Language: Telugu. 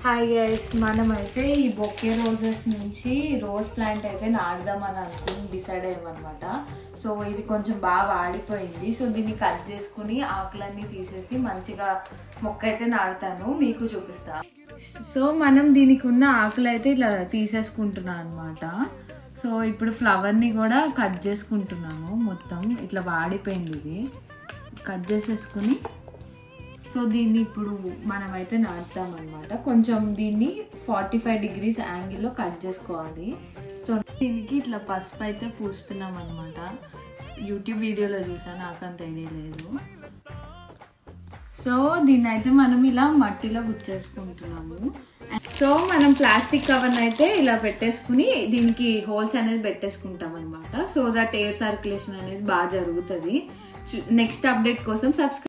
హాయ్ గైస్, మనమైతే ఈ బొకే రోజెస్ నుంచి రోజ్ ప్లాంట్ అయితే నాటుదామని అనుకుని డిసైడ్ అయ్యామన్నమాట. సో ఇది కొంచెం బాగా వాడిపోయింది. సో దీన్ని కట్ చేసుకుని ఆకులన్నీ తీసేసి మంచిగా మొక్క అయితే నాటుతాను, మీకు చూపిస్తా. సో మనం దీనికి ఉన్న ఆకులు అయితే ఇలా తీసేసుకుంటున్నాను అనమాట. సో ఇప్పుడు ఫ్లవర్ని కూడా కట్ చేసుకుంటున్నాను. మొత్తం ఇట్లా వాడిపోయింది, ఇది కట్ చేసేసుకుని సో దీన్ని ఇప్పుడు మనమైతే నాటుతాం అనమాట. కొంచెం దీన్ని 45 degrees యాంగిల్లో కట్ చేసుకోవాలి. సో దీనికి ఇట్లా పసుపు అయితే పూస్తున్నాం అనమాట. యూట్యూబ్ వీడియోలో చూసాను, నాకంత ఐడియా లేదు. సో దీన్ని అయితే మనం ఇలా మట్టిలో గుచ్చేసుకుంటున్నాము. సో మనం ప్లాస్టిక్ కవర్ని అయితే ఇలా పెట్టేసుకుని దీనికి హోల్స్ అనేది పెట్టేసుకుంటాం అనమాట. సో దట్ ఎయిర్ సర్క్యులేషన్ అనేది బాగా జరుగుతుంది. నెక్స్ట్ అప్డేట్ కోసం సబ్స్క్రైబ్